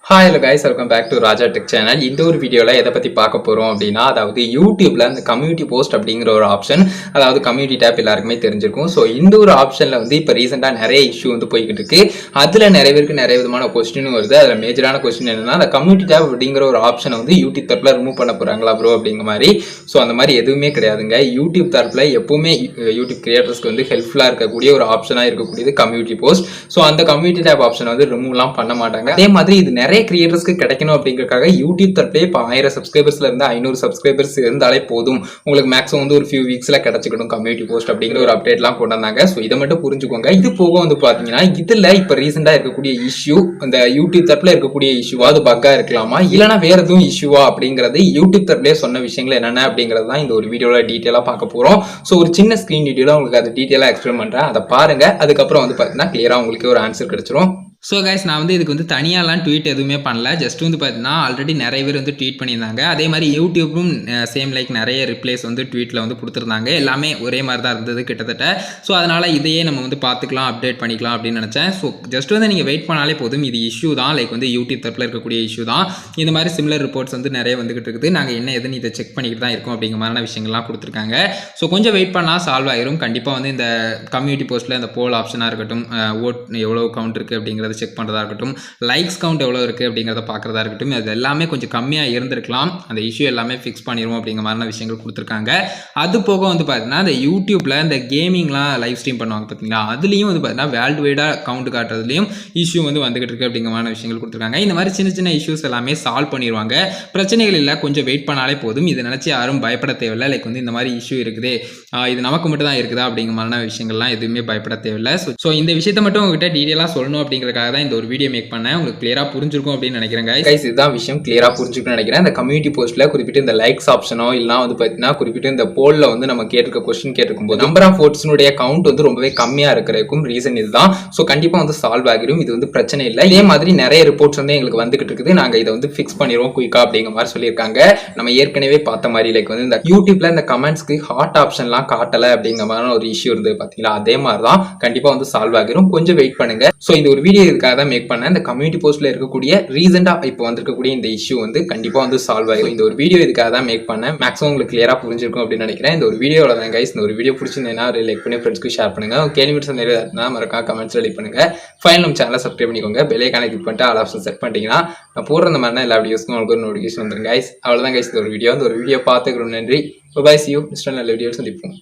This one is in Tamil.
Hi hello guys, welcome back to Raja tech channel. இந்த ஒரு வீடியோவில் எதை பற்றி பார்க்க போகிறோம் அப்படின்னா, அதாவது யூடியூப்ல அந்த கம்யூனிட்டி போஸ்ட் அப்படிங்கிற ஒரு ஆப்ஷன், அதாவது கம்யூனிட்டி டேப் எல்லாருக்குமே தெரிஞ்சிருக்கும். ஸோ இந்த ஒரு ஆப்ஷனில் வந்து இப்போ ரீசெண்டாக நிறைய இஷ்யூ வந்து போய்கிட்டு இருக்கு. அதில் நிறைய பேருக்கு நிறைய விதமான கொஸ்டினும் வருது. அதில் மேஜரான கொஸ்டின் என்னன்னா, அந்த கம்யூனிட்டி டேப் அப்படிங்கிற ஒரு ஆப்ஷனை வந்து யூடியூப் தரப்பில் ரிமூவ் பண்ண போகிறாங்களா ப்ரோ அப்படிங்கிற மாதிரி. ஸோ அந்த மாதிரி எதுவுமே கிடையாதுங்க. யூடியூப் தரப்பில் எப்பவுமே யூடியூப் கிரியேட்டர்ஸ்க்கு வந்து ஹெல்ப்ஃபுல்லாக இருக்கக்கூடிய ஒரு ஆப்ஷனாக இருக்கக்கூடியது கம்யூனிட்டி போஸ்ட். ஸோ அந்த கம்யூனிட்டி டேப் ஆப்ஷனை வந்து ரிமூவ்லாம் பண்ண மாட்டாங்க. அதே மாதிரி இது நிறைய கிரியேட்டர்ஸ்க்கு கிடைக்கணும் அப்படிங்கறதுக்காக யூடியூப் தரப்பிலே இப்போ 1000 சப்ஸ்கிரைபர்ஸ்ல இருந்து 500 சப்ஸ்கிரைபர்ஸ் இருந்தாலே போதும், உங்களுக்கு மேக்ஸிமம் வந்து ஒரு ஃபியூ வீக்ஸ்ல கிடைச்சிக்கணும் கம்யூனிட்டி போஸ்ட் அப்படிங்கிற ஒரு அப்டேட்லாம் கொண்டு வந்தாங்க. ஸோ இதை மட்டும் புரிஞ்சுக்கோங்க. இது போக வந்து பாத்தீங்கன்னா, இதுல இப்போ ரீசெண்டா இருக்கக்கூடிய இஷ்யூ, இந்த யூடியூப் தரப்புல இருக்கக்கூடிய இஷ்யூவா, அது பக்கா இருக்கலாமா இல்லைன்னா வேற எதுவும் இஷ்யூவா அப்படிங்கிறது யூடியூப் தரப்பிலே சொன்ன விஷயங்கள் என்னென்ன அப்படிங்கிறது தான் இந்த ஒரு வீடியோல டீட்டெயிலா பார்க்க போறோம். ஸோ ஒரு சின்ன ஸ்கிரீன் டீட்டெயிலா உங்களுக்கு அது டீட்டெயிலா எக்ஸ்பிளைன் பண்றேன், அதை பாருங்க. அதுக்கப்புறம் வந்து பாத்தீங்கன்னா கிளியரா உங்களுக்கு ஒரு ஆன்சர் கிடைச்சிரும். ஸோ கைஸ், நான் வந்து இதுக்கு வந்து தனியாலாம் ட்வீட் எதுவுமே பண்ணல. ஜஸ்ட் வந்து பார்த்தீங்கன்னா ஆல்ரெடி நிறைய பேர் வந்து ட்வீட் பண்ணியிருந்தாங்க. அதே மாதிரி யூடியூப்பும் சேம் லைக் நிறைய ரிப்ளைஸ் வந்து ட்வீட்டில் வந்து கொடுத்துருந்தாங்க. எல்லாமே ஒரே மாதிரி தான் இருந்தது கிட்டத்தட்ட. ஸோ அதனால் இதையே நம்ம வந்து பார்த்துக்கலாம், அப்டேட் பண்ணிக்கலாம் அப்படின்னு நினச்சேன். ஸோ ஜஸ்ட் வந்து நீங்கள் வெயிட் பண்ணாலே போதும். இது இஷ்யூ தான், லைக் வந்து யூடியூப் தரப்பில் இருக்கக்கூடிய இஷ்யூ தான். இந்த மாதிரி சிமிலர் ரிப்போர்ட்ஸ் வந்து நிறைய வந்துகிட்டு இருக்குது. நாங்கள் என்ன எதுன்னு இதை செக் பண்ணிக்கிட்டு தான் இருக்கோம் அப்படிங்கிற மாதிரியான விஷயங்கள்லாம் கொடுத்துருக்காங்க. ஸோ கொஞ்சம் வெயிட் பண்ணால் சால்வ் ஆயிரும். கண்டிப்பாக வந்து இந்த கம்யூனிட்டி போஸ்ட்டில் இந்த போல் ஆப்ஷனாக இருக்கட்டும், ஓட் எவ்வளோ கவுண்ட் இருக்குது அப்படிங்கிறது செக் பண்ணுறதா இருக்கட்டும், லைக்ஸ் கவுண்ட் எவ்வளோ இருக்குது அப்படிங்கிறத பார்க்குறதா இருக்கட்டும், அது எல்லாமே கொஞ்சம் கம்மியாக இருந்திருக்கலாம். அந்த இஷ்யூ எல்லாமே ஃபிக்ஸ் பண்ணிடுவோம் அப்படிங்கிற மாதிரியான விஷயங்கள் கொடுத்துருக்காங்க. அது போக வந்து பார்த்தீங்கன்னா, இந்த யூடியூப்பில் இந்த கேமிங்லாம் லைவ் ஸ்ட்ரீம் பண்ணுவாங்க பார்த்தீங்களா, அதுலேயும் வந்து பார்த்தீங்கன்னா வேர்ல்டு வைடாக கவுண்ட் காட்டுறதுலையும் இஷ்யூ வந்து வந்துகிட்டு இருக்கு அப்படிங்கிற மாதிரி விஷயங்கள் கொடுத்துருக்காங்க. இந்த மாதிரி சின்ன சின்ன இஷ்யூஸ் எல்லாமே சால்வ் பண்ணிடுவாங்க. பிரச்சனைகள் இல்லை, கொஞ்சம் வெயிட் பண்ணாலே போதும். இதை நினச்சி யாரும் பயப்பட தேவையில்லை. லைக் வந்து இந்த மாதிரி இஷ்யூ இருக்குது, இது நமக்கு மட்டும் தான் இருக்குதா அப்படிங்கிற மாதிரியான விஷயங்கள்லாம் எதுவுமே பயப்பட தேவையில்லை. ஸோ இந்த விஷயத்தை மட்டும் உங்ககிட்ட டீட்டெயிலாக சொல்லணும் அப்படிங்கிறதுக்காக தான் இந்த ஒரு வீடியோ மேக் பண்ணேன். உங்களுக்கு கிளியரா புரிஞ்சிருக்கும் அப்படின்னு நினைக்கிறேன் கைஸ். இதுதான் விஷயம், கிளியரா புரிஞ்சுக்கணும்னு நினைக்கிறேன். இந்த கம்யூனிட்டி போஸ்ட்ல குறிப்பிட்டு இந்த லைக்ஸ் ஆப்ஷனோ இல்லனா வந்து பாத்தீங்கன்னா குறிப்பிட்டு இந்த போல்ல வந்து நம்ம கேட்டிருக்க கொஸ்டின் கேட்டிருக்கும் போது நம்பர் ஆஃப் ஓட்ஸ்னுடைய கவுண்ட் வந்து ரொம்பவே கம்மியா இருக்கிறதுக்கும் ரீசன் இதுதான். ஸோ கண்டிப்பா வந்து சால்வ் ஆகிடும், இது வந்து பிரச்சனை இல்லை. இதே மாதிரி நிறைய ரிப்போர்ட்ஸ் வந்து எங்களுக்கு வந்துகிட்டு இருக்குது. நாங்க இதை வந்து ஃபிக்ஸ் பண்ணிடுவோம் குயிக்கா அப்படிங்கிற மாதிரி சொல்லியிருக்காங்க. நம்ம ஏற்கனவே பார்த்த மாதிரி லைக் வந்து இந்த யூடியூப்ல இந்த கமெண்ட்ஸ்க்கு ஹாட் ஆப்ஷன்லாம் காட்டல அப்படிங்கிற மாதிரி ஒரு இஷ்யூ இருந்தது பாத்தீங்களா, அதே மாதிரி தான் கண்டிப்பா வந்து சால்வ் ஆகிடும். கொஞ்சம் வெயிட் பண்ணுங்க. ஸோ இந்த ஒரு வீடியோ இதுக்காக தான் மேக் பண்ணேன். இந்த கம்யூனிட்டி போஸ்ட்ல இருக்கக்கூடிய ரீசெண்டா இப்போ வந்திருக்கக்கூடிய இந்த இஷ்யூ வந்து கண்டிப்பா வந்து சால்வ் ஆகும். இந்த ஒரு வீடியோ இதுக்காக தான் மேக் பண்ணேன். மேக்ஸிமம் உங்களுக்கு கிளியரா புரிஞ்சிருக்கும் அப்படின்னு நினைக்கிறேன். இந்த ஒரு வீடியோல தான் கைஸ். இந்த ஒரு வீடியோ பிடிச்சிருந்தேன்னா லைக் பண்ணி ஃப்ரெண்ட்ஸ்க்கு ஷேர் பண்ணுங்க. கேள்வி நிறைய இருந்தா மறக்காம கமெண்ட்ஸ்ல லைக் பண்ணுங்க. ஃபைனல் நம்ம சேனலை சப்ஸ்கிரைப் பண்ணிக்கோங்க. பெல் ஐகானை கிளிக் பண்ணிட்டு ஆல் ஆப்ஷன் செட் பண்ணிட்டீங்கன்னா நான் போடுற அந்த மாதிரி எல்லா வீடியோஸ்க்கும் உங்களுக்கு ஒரு நோட்டிஃபிகேஷன் வந்துருங்க கைஸ். அவ்வளவுதான் கைஸ் இந்த ஒரு வீடியோ. இந்த ஒரு வீடியோ பார்த்துக்கிறோம். நன்றி. Bye see you. நெக்ஸ்ட் நல்ல வீடியோ சந்திப்போம்.